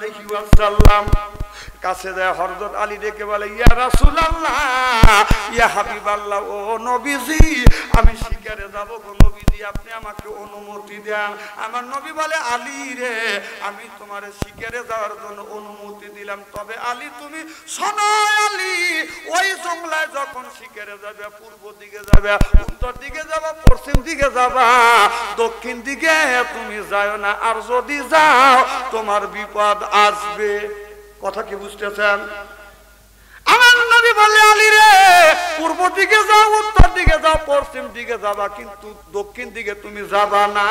আলাইহি ওয়াসাল্লাম কাছে যায় হযরত আলী ডেকে বলে ইয়া রাসূলুল্লাহ ইয়া হাবিবাল্লাহ ও নবীজি আমি শিকারে যাব গো নবীজি আপনি আমাকে অনুমতি দেন আমার নবী বলে আলী রে আমি তোমারে শিকারে যাওয়ার জন্য অনুমতি দিলাম তবে আলী তুমি শোনো আলী ওই জঙ্গলায় যখন শিকারে যাবে পূর্ব দিকে যাবে উত্তর দিকে যাবে পশ্চিম দিকে যাবে দক্ষিণ দিকে তুমি যাও না আর যদি যাও তোমার বিপদ আসবে কথা কি বুঝতেছেন আমার নবী বলে আলী রে পূর্ব দিকে যাও উত্তর দিকে যাও পশ্চিম দিকে যাবা কিন্তু দক্ষিণ দিকে তুমি যাবা না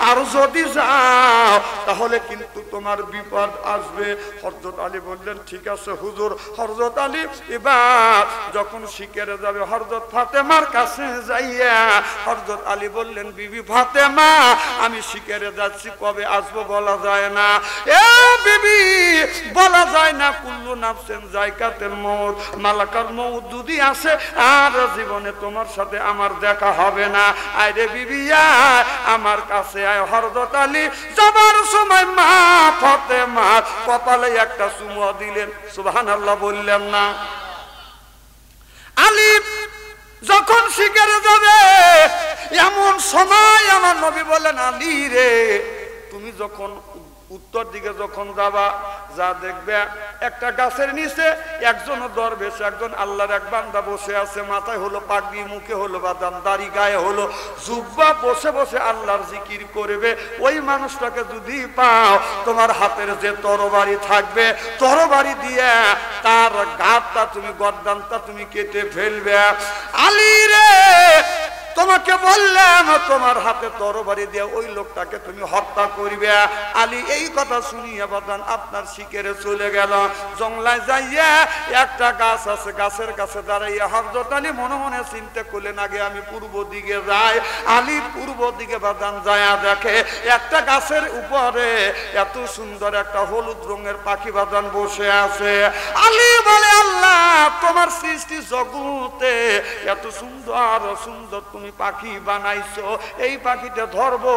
আর যদি যাও তাহলে কিন্তু তোমার বিপদ আসবে হযরত আলী বললেন ঠিক আছে হুজুর হযরত আলী এবার যখন শিকারে যাবে হযরত ফাতেমার কাছে যাইয়া হযরত আলী বললেন বিবি ফাতেমা আমি শিকারে যাচ্ছি কবে আসবো বলা যায় না এ বিবি বলা যায় না কুল্লু নাফসিন যায়কাতুল মউত মালাকাল মউত যদি আসে আর জীবনে তোমার সাথে আমার দেখা হবে না আরে বিবি আয় আমার কাছে আয় হযরত আলী যাবার সময় মা ফাতেমা কপালে একটা চুমু দিলেন সুবহানাল্লাহ বললেন না আলী যখন শিকারে যাবে এমন সময় আমার নবী বলেন আলী রে তুমি যখন উত্তর দিকে যখন যাবা যা দেখবে একটা গাছের নিচে একজন দরবেশ একজন আল্লাহর এক বান্দা বসে আছে মাথায় হলো পাগড়ি মুখে হলো বাদাম দাড়ি গায়ে হলো জুব্বা বসে বসে আল্লাহর জিকির করবে ওই মানুষটাকে যদি পাও তোমার হাতের যে তরবারি থাকবে তরবারি দিয়ে তার গাঁটটা তুমি গর্দানটা তুমি কেটে ফেলবে আলী রে তোমাকে বললাম তোমার হাতে তরবারি দিয়ে ওই লোকটাকে তুমি হত্যা করবে আলী এই কথা শুনিয়া বাদান আপনার শিকারে চলে গেল জঙ্গলায় যাইয়া একটা গাছ আছে গাছের কাছে দাঁড়াইয়া হযরত আলী মনে মনে চিন্তা করলেন আগে আমি পূর্ব দিকে যাই আলী পূর্ব দিকে বাদান যায়া দেখে একটা গাছের উপরে এত সুন্দর একটা হলুদ রঙের পাখি বাদান বসে আছে আলী বলে আল্লাহ তোমার সৃষ্টি জগতে এত সুন্দর সুন্দর তুমি পাখি বানাইছো এই পাখিটা ধরবো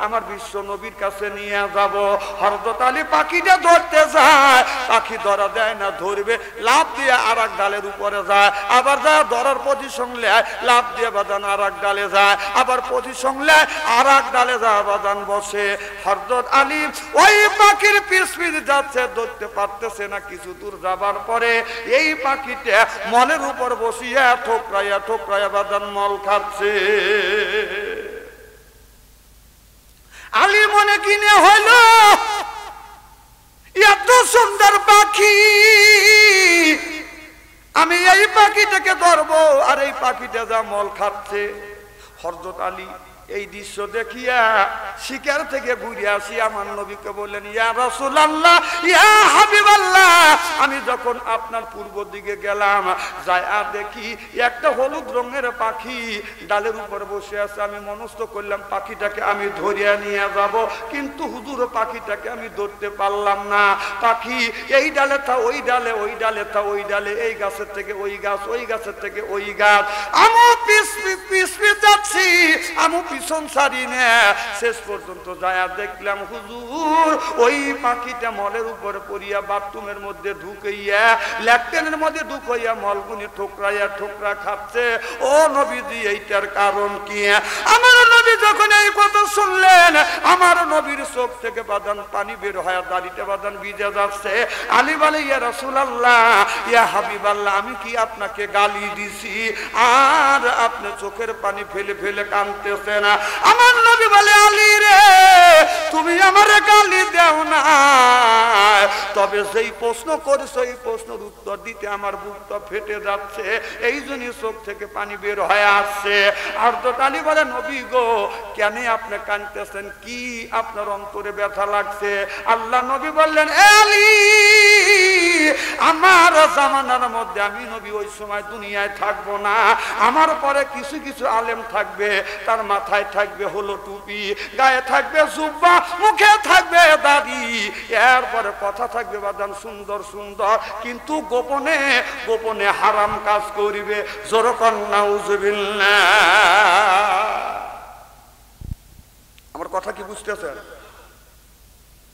আমার বিশ্ব নবীর কাছে নিয়ে যাব হযরত আলী পাখিটা ধরতে যায় পাখি ধরা দেয় না ধরবে লাফ দিয়ে আরেক ডালের উপরে যায় আবার যায় ধরার পজিশন নেয় লাফ দিয়ে বাদান আরেক ডালে যায় আবার পজিশন নেয় আরেক ডালে যায় বাদান বসে হযরত আলী ওই পাখির পিছপিছ যাচ্ছে ধরতে পারতেছে না কিছু দূর যাবার পরে এই পাখিটা মলের উপর বসিয়া ঠোকরাইয়া ঠোকরাইয়া বাদান মল খাচ্ছে আলী মনে কিনে হইল এত সুন্দর পাখি আমি এই পাখিটাকে ধরবো আর এই পাখিটা যা মল খাচ্ছে হযরত আলী এই দৃশ্য দেখিয়া শিকার থেকে ঘুরে আসি আমার নবীকে বললেন ইয়া রাসূলুল্লাহ ইয়া হাবিবাল্লাহ আমি যখন আপনার পূর্ব দিকে গেলাম যাই আর দেখি একটা হলুদ রঙের পাখি ডালের উপর বসে আছে আমি মনস্থ করলাম পাখিটাকে আমি ধরিয়া নিয়ে যাব কিন্তু হুজুর পাখিটাকে আমি ধরতে পারলাম না পাখি এই ডালে থা ওই ডালে ওই ডালে থা ওই ডালে এই গাছের থেকে ওই গাছ ওই গাছের থেকে ওই গাছ আমি পিছপি যাচ্ছি আমি পিছন সারি না শেষ পর্যন্ত যায়া দেখলাম হুজুর ওই পাখিটা মলের উপরে পড়িয়া বাথরুমের মধ্যে ঢুকাইয়া ল্যাট্রিনের মধ্যে ঢুকাইয়া মলগুনি ঠোকরাইয়া ঠোকরা খাচ্ছে ও নবীজি এইটার কারণ কি আমার নবী যখন এই কথা শুনলেন আমার নবীর চোখ থেকে বাদান পানি বের হয়ে দাড়িটা বাদান ভিজে যাচ্ছে আলী বলে ইয়া রাসূলুল্লাহ ইয়া হাবিবাল্লাহ আমি কি আপনাকে গালি দিছি আর আপনি চোখের পানি ফেলে ফেলে কাঁদতেছেন না আমার নবী বলে আলী রে তুমি আমারে গালি দাও না তবে যেই প্রশ্ন করেছো এই প্রশ্নের উত্তর দিতে আমার বুকটা ফেটে যাচ্ছে এই জন্যই চোখ থেকে পানি বের হয়ে আসছে আর তো আলী বলে নবী গো কেন আপনি কাঁদতেছেন কি আপনার অন্তরে ব্যথা লাগছে আল্লাহ নবী বললেন আলী আমার জামানার মধ্যে আমি নবী ওই সময় দুনিয়ায় থাকবো না আমার পরে কিছু কিছু আলেম থাকবে তার মাথায় থাকবে হলো টুপি গায়ে থাকবে জুব্বা মুখে থাকবে দাড়ি এরপরে কথা থাকবে বাদান সুন্দর সুন্দর কিন্তু গোপনে গোপনে হারাম কাজ করিবে জোরকন নাউজুবিল্লাহ আমার কথা কি বুঝতেছেন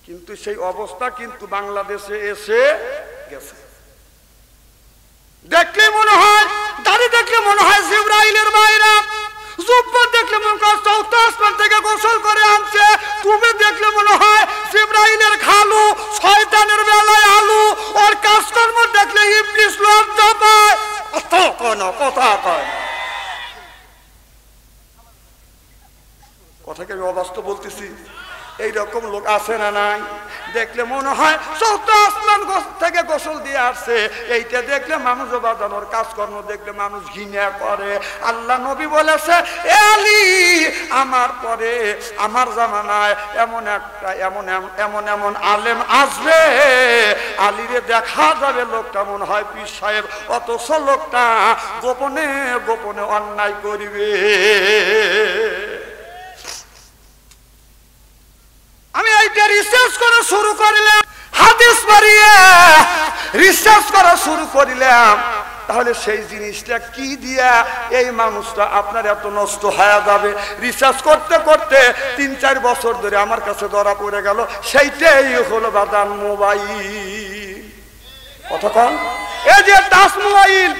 কিন্তু সেই অবস্থা কিন্তু বাংলাদেশে এসে গেছে। দেখলে মনে হয়, দাড়ি দেখলে মনে হয় জিবরাইলের বাইরা, জুব্বা দেখলে মনে হয় চৌথা আসমান থেকে গোসল করে আনছে, তুমি দেখলে মনে হয় জিবরাইলের খালু, শয়তানের বেলায় আলু, ওর কাজকর্ম দেখলে ইবলিস লজ্জা পায়। কথা কয় না, কথা কয় না। কথা কি আমি অবাস্তব বলতেছি? এইরকম লোক আছে না নাই? দেখলে মনে হয় চৌথা আসমান থেকে গোসল দিয়ে আসছে, এইটা দেখলে মানুষ বাজানোর কাজকর্ম দেখলে মানুষ ঘৃণা করে। আল্লাহ নবী বলেছে, এ আলী, আমার পরে আমার জামানায় এমন একটা এমন এমন আলেম আসবে, আলীরে দেখা যাবে লোকটা মনে হয় পীর সাহেব, অথচ লোকটা গোপনে গোপনে অন্যায় করিবে। আমি এইটা রিসার্চ করা শুরু করলাম, হাদিস পড়িয়ে রিসার্চ করা শুরু করলাম, তাহলে সেই জিনিসটা কি দিয়া এই মানুষটা আপনার এত নষ্ট হয়ে যাবে? রিসার্চ করতে করতে 3-4 বছর ধরে আমার কাছে ধরা পড়ে গেল, সেইটাই হলো বাদান মোবাইল। কতক্ষণ এই যে টাচ মোবাইল,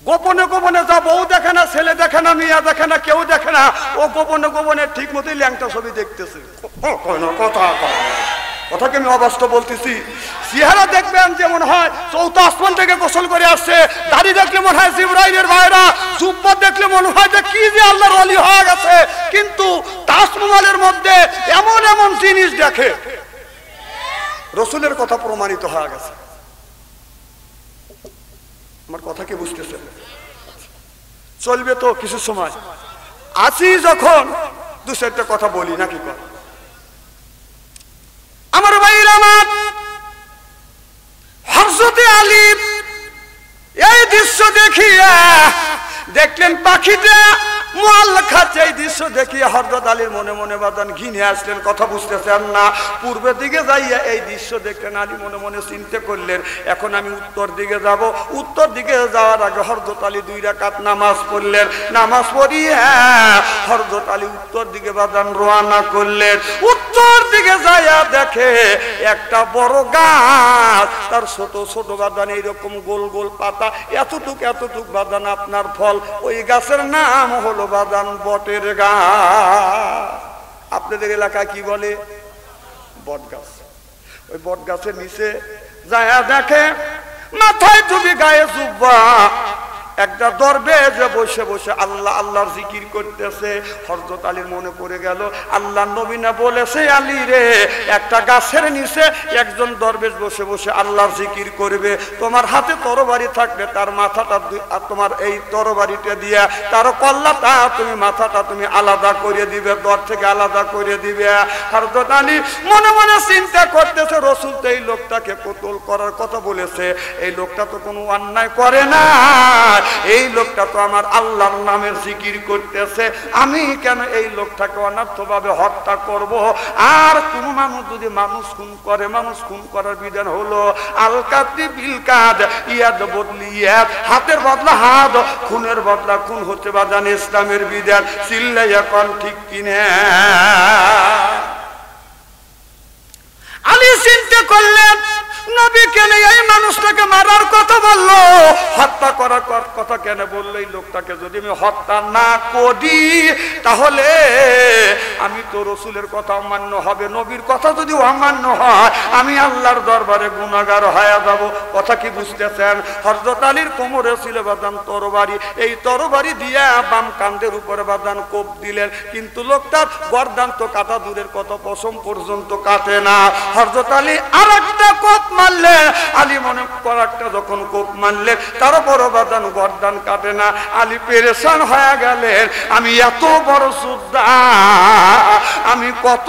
গোপনে গোপনে যা বউ দেখে না, ছেলে দেখে না, মেয়া দেখে না, কেউ দেখে না, ও গোপনে গোপনে ঠিক মতোই ল্যাংটা ছবি দেখতেছে। কথা কি আমি অবাস্তব বলতেছি? চেহারা দেখবেন যেমন হয় চৌথা আসমান থেকে গোসল করে আসছে, দাড়ি দেখলে মনে হয় জিবরাইলের ভাইরা, জুব্বা দেখলে মনে হয় যে কি যে আল্লাহর ওলি হয়ে গেছে, কিন্তু তাজমহলের মধ্যে এমন এমন জিনিস দেখে রসুলের কথা প্রমাণিত হয়ে গেছে। আমার কথা কি বুঝতেছে? চলবে তো কিছু সময়, আছি যখন 2-4টা কথা বলি নাকি? আমার ভাইরা, আমার হযরতে আলী এই দৃশ্য দেখিয়া দেখলেন পাখিটা মোয়াল খাচ্ছে, এই দৃশ্য দেখিয়া হযরত আলীর মনে মনে বাদান ঘিনে আসলেন। কথা বুঝতেছেন না? পূর্বের দিকে যাইয়া এই দৃশ্য দেখলেন, আলী মনে মনে চিন্তা করলেন এখন আমি উত্তর দিকে যাব। উত্তর দিকে যাওয়ার আগে হযরত আলী 2 রাকাত নামাজ পড়লেন। নামাজ পড়িয়া হযরত আলী উত্তর দিকে বাদান রওনা করলেন। উত্তর দিকে যাইয়া দেখে একটা বড় গাছ, তার ছোট ছোট বাদান এইরকম গোল গোল পাতা, এতটুক এতটুক বাদান আপনার ফল। ওই গাছের নাম হলো বাদান বটের গাছ। আপনাদের এলাকায় কি বলে? বট গাছ। ওই বট গাছের নিচে যায়া দেখে মাথায় টুপি, গায়ে জুব্বা, একটা দরবেশ বসে বসে আল্লাহ আল্লাহর জিকির করতেছে। হযরত আলীর মনে পড়ে গেল আল্লাহর নবী না বলেছে, আলী রে, একটা গাছের নিচে একজন দরবেশ বসে বসে আল্লাহর জিকির করবে, তোমার হাতে তরবারি থাকবে তার মাথাটা তোমার এই তরবারিটা দিয়া তার কল্লাটা তুমি মাথাটা তুমি আলাদা করে দিবে, দর থেকে আলাদা করে দিবে। হযরত আলী মনে মনে চিন্তা করতেছে, রাসূল তো এই লোকটাকে কতল করার কথা বলেছে, এই লোকটা তো কোনো অন্যায় করে না, এই লোকটা তো আমার আল্লাহর নামের জিকির করতেছে, আমি কেন এই লোকটাকে অনার্থভাবে হত্যা করব? আর কোন মানুষ যদি মানুষ খুন করে, মানুষ খুন করার বিধান হলো আল কাতি বিল কাদ, ইয়াদ বদলি ইয়াদ, হাতের বদলা হাত, খুনের বদলা খুন হতে বাজান ইসলামের বিধান। চিল্লাইয়া কোন ঠিক কিনা? আলী চিন্তা করলেন নবী কেন এই মানুষটাকে মারার কথা বললো, হত্যা করার কথা কেন বললো? এই লোকটাকে যদি আমি হত্যা না করি তাহলে আমি তো রসুলের কথা অমান্য হবে, নবীর কথা যদি অমান্য হয় আমি আল্লাহর দরবারে গুনাহগার হয়ে যাব। কথা কি বুঝতেছেন? হযরত আলীর কোমরে ছিল বাদান তরবারি, এই তরবারি দিয়া বাম কাঁধের উপরে বাদান কোপ দিলেন, কিন্তু লোকটার গর্দান তো কাটা দূরের কত পশম পর্যন্ত কাটে না। হযরত আলী আরেকটা কোপ মারলে, আলী মনে করাটা যখন কোপ মারলেন তার বড় বাদান গর্দান কাটে না। আলী পেরেশান হয়ে গেলেন, আমি এত বড় যোদ্ধা, আমি কত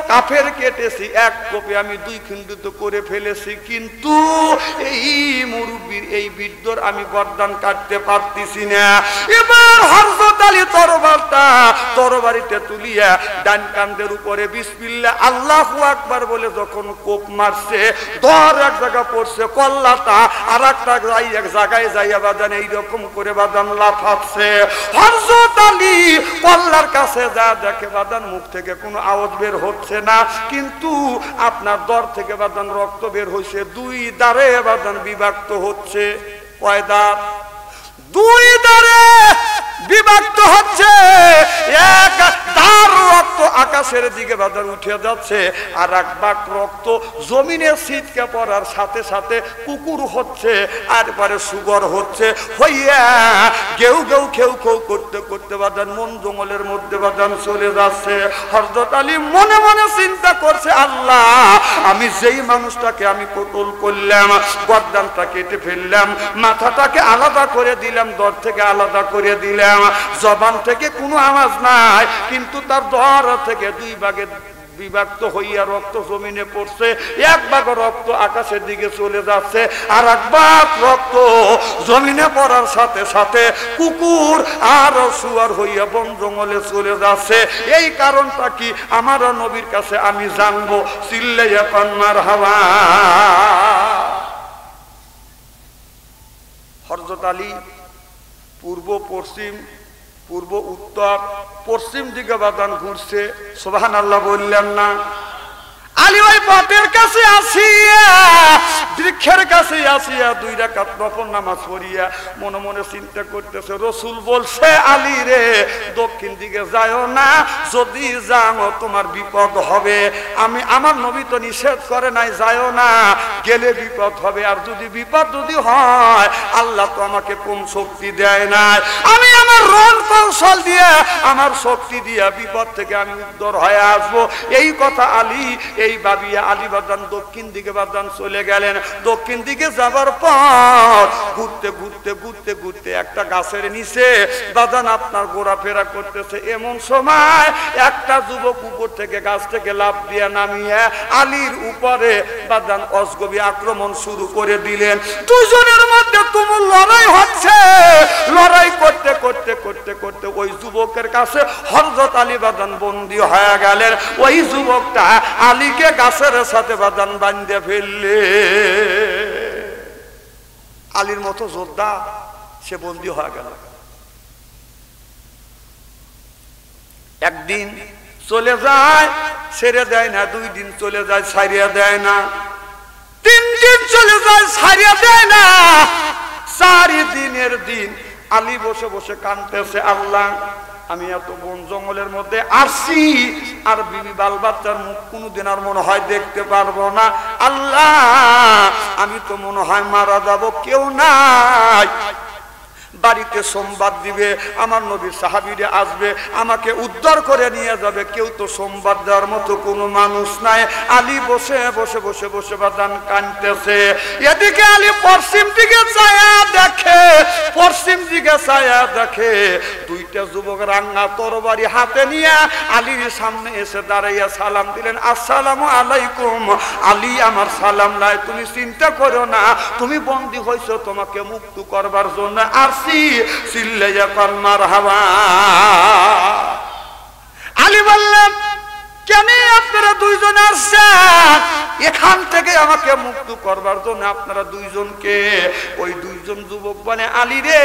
কাফের কেটেছি, এক কোপে আমি 2 খণ্ডিত করে ফেলেছি, কিন্তু এই মুরব্বীর এই বৃদ্ধর আমি গর্দান কাটতে পারতেছি না। এবার হযরত আলী তরবারিতে তুলিয়া ডান কাঁধের উপরে বিসমিল্লাহ আল্লাহু আকবার বলে যখন কোপ মারছে, ধর এক জায়গা পড়ছে কল্লাটা, আর একটা এক জায়গায় জায়গায় যাইয়া বাদান এইরকম করে বাদান লাফাচ্ছে। হযরত আলী কল্লার কাছে যা দেখে বাদান মুখ থেকে কোনো আওয়াজ বের হচ্ছে না, কিন্তু আপনার দর থেকে বাদান রক্ত বের হইছে, দুই দাঁড়ে বাদান বিভক্ত হচ্ছে। কয় দাঁত? দুই দাঁড়ে বিভক্ত হচ্ছে। এক দাঁড় রক্ত আকাশের দিকে বাদান উঠে যাচ্ছে, আর এক বাক রক্ত জমিনে ছিটকে পড়ার সাথে সাথে কুকুর হচ্ছে, আর পরে সুগর হচ্ছে, হইয়া গেউ গেউ খেউ খেউ করতে করতে বাদান মন জঙ্গলের মধ্যে বাদান চলে যাচ্ছে। হযরত আলী মনে মনে চিন্তা করছে, আল্লাহ, আমি যেই মানুষটাকে আমি কতল করলাম, গর্দানটা কেটে ফেললাম, মাথাটাকে আলাদা করে দিলাম, দর থেকে আলাদা করে দিলাম, জবান থেকে কোনো আওয়াজ নাই, কিন্তু তার দর থেকে দুই ভাগে বিভক্ত হইয়া রক্ত জমিনে পড়ছে। এক ভাগ রক্ত আকাশের দিকে চলে যাচ্ছে, আর এক ভাগ রক্ত জমিনে পড়ার সাথে সাথে কুকুর আর শুয়ার হইয়া বন জঙ্গলে চলে যাচ্ছে। এই কারণটা কি আমার নবীর কাছে আমি জানবো। চিল্লাইয়া কোন মারহাবা। হযরত আলী পূর্ব পশ্চিম, পূর্ব উত্তর পশ্চিম দিকে বাদান ঘুরছে। সুবহানাল্লাহ বললেন না? আলী ওই পথের কাছে আসিয়া, বৃক্ষের কাছে আসিয়া দুই রাকাত নফল নামাজ পড়িয়া মনে মনে চিন্তা করতেছে, রাসূল বলছে আলী রে, দক্ষিণ দিকে যাও না, যদি যাও তোমার বিপদ হবে। আমি আমার নবী তো নিষেধ করে নাই যাও না, গেলে বিপদ হবে, আর যদি বিপদ যদি হয় আল্লাহ তো আমাকে কম শক্তি দেয় নাই, আমি আমার রণ কৌশল দিয়ে আমার শক্তি দিয়া বিপদ থেকে আমি উদ্ধার হয়ে আসবো। এই কথা আলী এই ভাবিয়া আলী বাদান দক্ষিণ দিকে বাদান চলে গেলেন। দক্ষিণ দিকে যাবার পর ঘুরতে ঘুরতে ঘুরতে ঘুরতে একটা গাছের নিচে বাদান আপনার ঘোরাফেরা করতেছে। এমন সময় একটা যুবক উপর থেকে গাছ থেকে লাফ দিয়ে নামিয়ে আলীর উপরে বাদান অজগবি আক্রমণ শুরু করে দিলেন। দুজনের মধ্যে তুমুল লড়াই হচ্ছে। লড়াই করতে করতে করতে করতে ওই যুবকের কাছে হযরত আলী বাদান বন্দী হয়ে গেলেন। ওই যুবকটা আলীকে গাছের সাথে বাদান বাঁধে ফেললে। আলীর মতো যোদ্ধা সে বন্দী হয়ে গেল। একদিন চলে যায়, ছেড়ে দেয় না, 2 দিন চলে যায়, ছাড়িয়ে দেয় না, 3 দিন চলে যায়, ছাড়িয়ে দেয় না, 4 দিনের দিন আলী বসে বসে কাঁদতেছে, আল্লাহ, আমি এত বন জঙ্গলের মধ্যে আসছি, আর বিবি বাল বাচ্চার মুখ কোনোদিন আর মনে হয় দেখতে পারবো না। আল্লাহ, আমি তো মনে হয় মারা যাব, কেউ নাই, বাড়িতে সংবাদ দিবে, আমার নবীর সাহাবীরা আসবে, আমাকে উদ্ধার করে নিয়ে যাবে, কেউ তো সংবাদ দেওয়ার মতো কোনো মানুষ নাই। আলী বসে বসে বসে বসে বাদান কাঁদতেছে। এদিকে আলী পশ্চিম দিকে ছায়া দেখে, পশ্চিম দিকে ছায়া দেখে 2টা যুবক রাঙ্গা তরবারি হাতে নিয়ে আলীর সামনে এসে দাঁড়াইয়া সালাম দিলেন, আসসালামু আলাইকুম। আলী, আমার সালাম নাই, তুমি চিন্তা করো না, তুমি বন্দী হয়েছো, তোমাকে মুক্ত করবার জন্য আসছি। চিল্লাইয়া কোন মারহাবা। আলী বললেন, কেন আপনারা 2 জন আসছেন? এখান থেকে আমাকে মুক্ত করবার জন্য আপনারা 2 জনকে? ওই 2 জন যুবক বলে, আলী রে,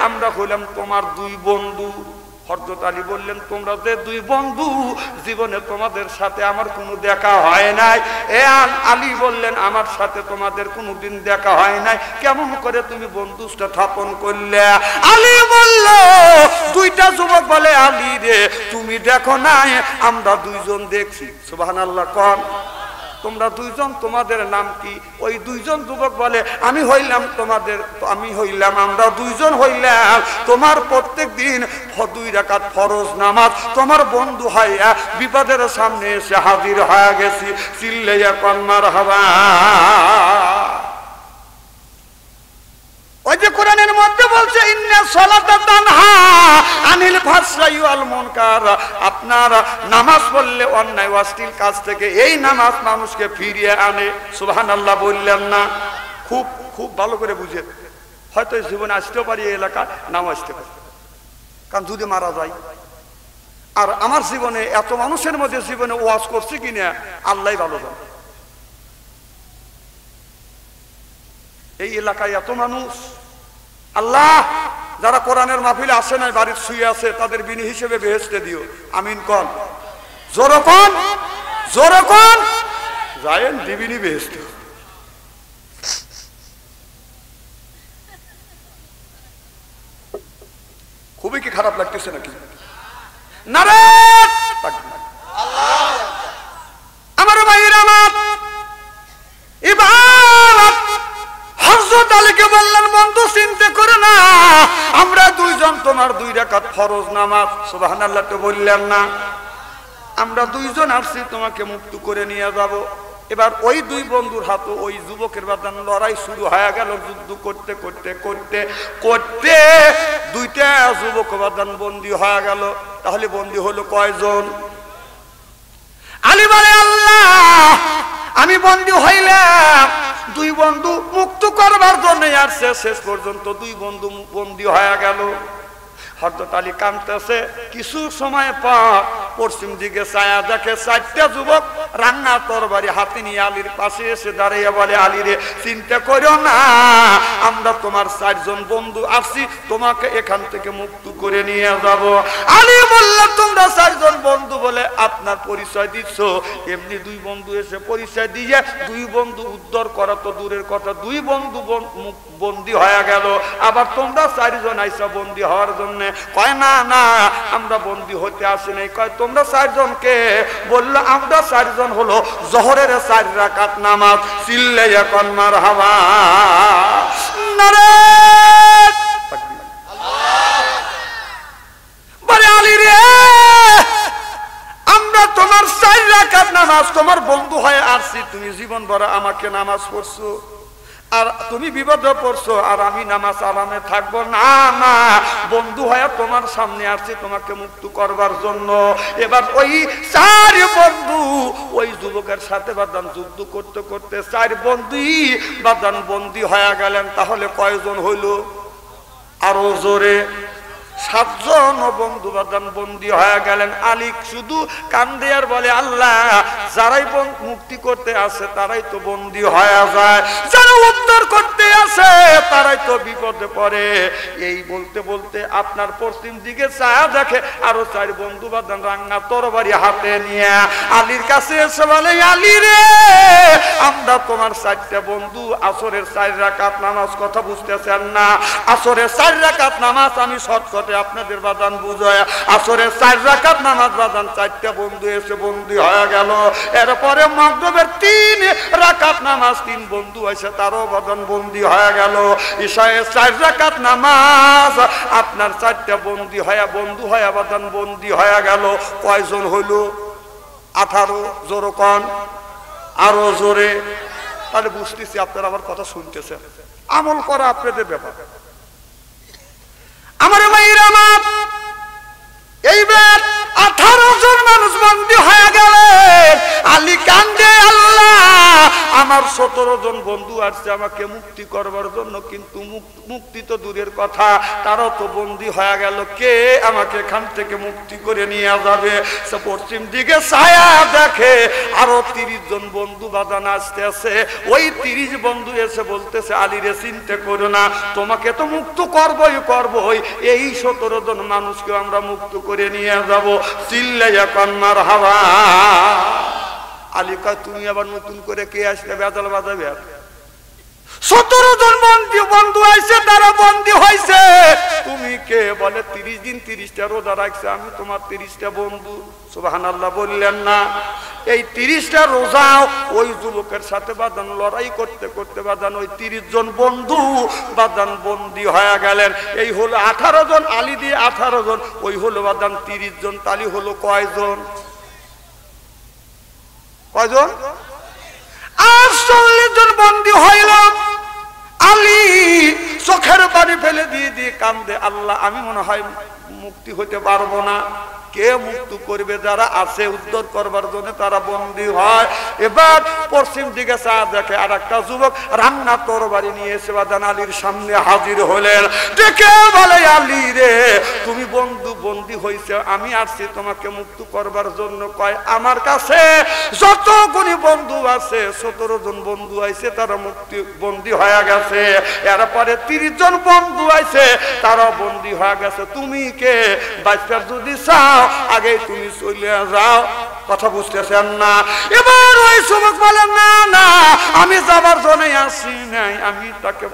আমরা হইলাম তোমার 2 বন্ধু। হযরত আলী বললেন, তোমরা যে 2 বন্ধু, জীবনে তোমাদের সাথে আমার কোনো দেখা হয় নাই। আলী বললেন, আমার সাথে তোমাদের কোনোদিন দেখা হয় নাই, কেমন করে তুমি বন্ধুত্ব স্থাপন করলে? আলী বলল, 2টা যুবক বলে, আলী রে, তুমি দেখো নাই, আমরা 2 জন দেখছি। সুবহানাল্লাহ কোন। তোমরা 2 জন, তোমাদের নাম কি? ওই 2 জন যুবক বলে, আমি হইলাম আমরা 2 জন হইলাম তোমার প্রত্যেক দিন 2 রাকাত ফরজ নামাজ, তোমার বন্ধু হইয়া বিপদের সামনে এসে হাজির হয়ে গেছি। চিল্লাইয়া কোন মারহাবা। ওই যে কোরআনের মধ্যে বলছে, ইন্না সালাতা তানহা আনিল ফাহশাই ওয়াল মুনকার, আপনার নামাজ পড়লে অন্যায় অশ্লীল কাজ থেকে এই নামাজ মানুষকে ফিরিয়ে আনে। সুবহানাল্লাহ বললেন না? খুব খুব ভালো করে বুঝে, হয়তো জীবনে আসতেও পারি, এই এলাকা নাও আসতে পারি, কারণ যদি মারা যায়। আর আমার জীবনে এত মানুষের মধ্যে জীবনে ওয়াজ করছি কিনা আল্লাহই ভালো জানে। এই এলাকায় এত মানুষ, আল্লাহ যারা কোরআনের মাহফিলে আসে নাই, বাড়ির শুয়ে আছে, তাদের বিনি হিসেবে বেহেশতে দিও। আমিন কোন, জোরে কোন, জোরে কোন, যায়েন দিবিনি বেহেশতে। খুবই কি খারাপ লাগতেছে নাকি? নারে আমার ভাইয়ের আমার, এবার হযরত আলীকে বললেন, বন্ধু চিন্তা করো না, আমরা দুইজন তোমার 2 রাকাত ফরজ নামাজ, সুবহানাল্লাহ তো বললেন না, আমরা দুইজন আসছি তোমাকে মুক্ত করে নিয়ে যাব। এবার ওই 2 বন্ধুর হাতে ওই যুবকের বাদান লড়াই শুরু হয়ে গেল। যুদ্ধ করতে করতে করতে করতে 2টা যুবক বাদান বন্দী হয়ে গেল। তাহলে বন্দী হলো কয়জন? আলী বলে, আল্লাহ আমি বন্দী হইলাম 2 বন্ধু মুক্ত করবার জন্য আসছে, শেষ পর্যন্ত 2 বন্ধু বন্দী হয়ে গেল। হযরত আলী কাঁদতেছে। কিছু সময় পর পশ্চিম দিকে ছায়া দেখে 4টা যুবক রাঙা তরবারি হাতে নিয়ে আলীর পাশে এসে দাঁড়িয়ে বলে, আলী রে চিন্তা করো না, আমরা তোমার 4 জন বন্ধু আসছি, তোমাকে এখান থেকে মুক্ত করে নিয়ে যাব। আলী বলল, তোমরা 4 জন বন্ধু বলে আপনার পরিচয় দিচ্ছ, এমনি 2 বন্ধু এসে পরিচয় দিয়ে 2 বন্ধু উদ্ধার করা তো দূরের কথা, 2 বন্ধু বন্দী হয়ে গেল, আবার তোমরা 4 জন আইসা বন্দী হওয়ার জন্য। কয় না না, আমরা বন্দী হতে আসি নাই। কয় তোমরা 4 জনকে? বলল আমরা 4 জন হলো জোহরের 4 রাকাত নামাজ। চিল্লাইয়া কোন মারহাবা, নারে তাকবীর। বলে আলী রে, আমরা তোমার 4 রাকাত নামাজ তোমার বন্ধু হয়ে আসছি, তুমি জীবন ভরা আমাকে নামাজ পড়ছো, আর তুমি বিপদে পড়ছো, আর আমি নামাজ আরামে থাকবো না। না, বন্ধু হয়ে তোমার সামনে আসছি তোমাকে মুক্ত করবার জন্য। এবার ওই 4 বন্ধু ওই যুবকের সাথে বাদান যুদ্ধ করতে করতে 4 বন্ধু বাদান বন্দী হয়ে গেলেন। তাহলে কয়জন হইল? আরো জোরে, 7 জন বন্ধু বাদান বন্দী হয়ে গেলেন। আলী শুধু কান্দে আর বলে, আল্লাহ যারাই মুক্তি করতে আসে তারাই তো বন্দী হয়ে যায়, যারা উদ্ধার করতে আসে তারাই তো বিপদে পড়ে। এই বলতে বলতে আপনার পশ্চিম দিকে ছায়া দেখে আরো 4 বন্ধু বাদান রাঙা তরবারি হাতে নিয়ে আলীর কাছে এসে বলে, আলী রে আমরা তোমার 4টা বন্ধু আসরের 4 রাকাত নামাজ, কথা বুঝতেছেন না? আসরের 4 রাকাত নামাজ আমি শর্টকাটে আপনাদের বাদান বুঝায়, আসরের 4 রাকাত নামাজ বাদান 4টা বন্ধু এসে বন্দী হয়ে গেল। এরপরে মাগরিবের 3 রাকাত নামাজ 3 বন্ধু এসে তারও বাদান বন্দী হয়ে গেল। ইশায়ের 4 রাকাত নামাজ আপনার 4টা বন্দী হয়ে বাদান বন্দী হয়ে গেল। কয়জন হইল? 18। জোরে কোন, আরো জোরে। তাহলে বুঝতেছি আপনারা আমার কথা শুনতেছেন, আমল করা আপনাদের ব্যাপার। আমার ভাইরা আমার, এইবার 18 জন মানুষ বন্দী হয়ে গেলেন। আলী কান্দে, আল্লাহ আমার 17 জন বন্ধু আসছে আমাকে মুক্তি করবার জন্য, কিন্তু মুক্তি তো দূরের কথা, তারাও তো বন্দী হয়ে গেল, কে আমাকে এখান থেকে মুক্তি করে নিয়ে যাবে? সে পশ্চিম দিকে ছায়া দেখে আরো 30 জন বন্ধু বাদান আসতেছে। ওই 30 বন্ধু এসে বলতেছে, আলী রে চিন্তা করো না, তোমাকে তো মুক্ত করবই, এই 17 জন মানুষকে আমরা মুক্ত করে নিয়ে যাব। চিল্লাইয়া কোন মারহাবা। আলী কয়, তুমি আবার নতুন করে কে আসলে বেজাল বাজাবে? 17 জন বন্ধু আইছে, তারা বন্দী হয়েছে, তুমি কে? বলে 30 দিন 30টা রোজা রাখছে, আমি তোমার 30টা বন্ধু। সুবহানাল্লাহ বললেন না? এই 30টা রোজা ওই যুবকের সাথে বাদান লড়াই করতে করতে বাদান ওই 30 জন বন্ধু বাদান বন্দী হয়ে গেলেন। এই হলো 18 জন, আলী দিয়ে 18 জন, ওই হলো বাদান 30 জন। তালি হলো কয়জন? কয়জন? 48 জন বন্দী হইল। আলী চোখের পানি ফেলে দিয়ে কান্দে, আল্লাহ আমি মনে হয় মুক্তি হইতে পারবো না, কে মুক্ত করবে? যারা আছে উদ্ধার করবার জন্য তারা বন্দী হয়। এবার পশ্চিম দিকে চা দেখে আর একটা যুবক রান্না তরবারি নিয়ে এসে বাদান আলীর সামনে হাজির হলেন। ডেকে বলে, আলী রে তুমি বন্দী হয়েছে, আমি আসছি তোমাকে মুক্ত করবার জন্য। কয় আমার কাছে যতগুলি বন্ধু আছে 17 জন বন্ধু আছে, তারা বন্দী হয়ে গেছে। এরপরে 30 জন বন্ধু আছে, তারাও বন্দী হয়ে গেছে। তুমি কে? বাচ্চার যদি চাও আগে তুমি চলে যাও। কথা বুঝতেছেন না? এবার ওই যুবক বলে, না না আমি যাবার জন্য আসি নাই, আমি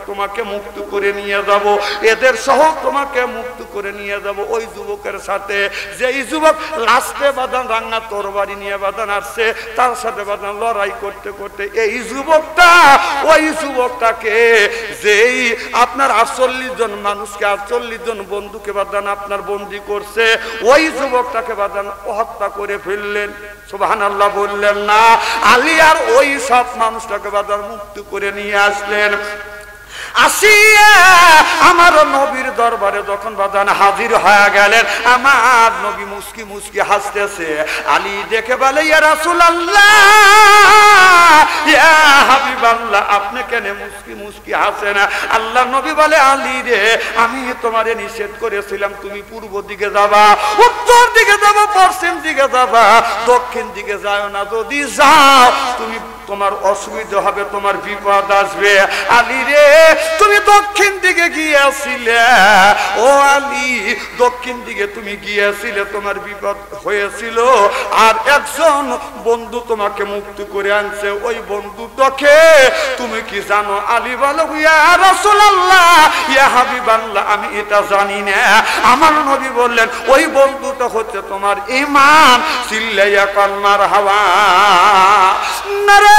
তোমাকে মুক্ত করে নিয়ে যাব, এদের সহ তোমাকে মুক্ত করে নিয়ে যাব। ওই যুবকের সাথে যেই যুবক লাস্টে বাদান রাঙ্গা তরবারি নিয়ে বাদান আসছে, তার সাথে বাদান লড়াই করতে করতে এই যুবকটা ওই যুবকটাকে, যেই আপনার 48 জন মানুষকে 48 জন বন্ধুকে বাদান আপনার বন্দী করছে, ওই যুবকটাকে বাদান হত্যা করে ফেললেন। সুবহানাল্লাহ বললেন না? আলী আর ওই সব মানুষটাকে বাদান মুক্ত করে নিয়ে আসলেন। আসিয়া আমার নবীর দরবারে যখন বাদান হাজির হয়ে গেলেন, আমার নবী মুস্কি মুস্কি হাসতেছে। আলী দেখে বলে, ইয়া রাসূলুল্লাহ, ইয়া হাবিবাল্লাহ, আপনি কেন মুস্কি মুস্কি হাসেন? আল্লাহ নবী বলে, আলী রে আমি তোমারে নিষেধ করেছিলাম তুমি পূর্ব দিকে যাবা, উত্তর দিকে যাবা, পশ্চিম দিকে যাবা, দক্ষিণ দিকে যাও না। যদি যাও তুমি তোমার অসুবিধা হবে, তোমার বিপদ আসবে। আলী রে তুমি দক্ষিণ দিকে গিয়েছিলে, ও আলী দক্ষিণ দিকে তুমি গিয়েছিলে, তোমার বিপদ হয়েছিল, আর একজন বন্ধু তোমাকে মুক্ত করে আনছে, ওই বন্ধুটাকে তুমি কি জানো? আলী বলো, ইয়া রাসূলুল্লাহ, ইয়া হাবিবাল্লাহ, আমি এটা জানি না। আমার নবী বললেন, ওই বন্ধুটা হচ্ছে তোমার ঈমান। চিল্লাইয়া কল মারহাবা। নারে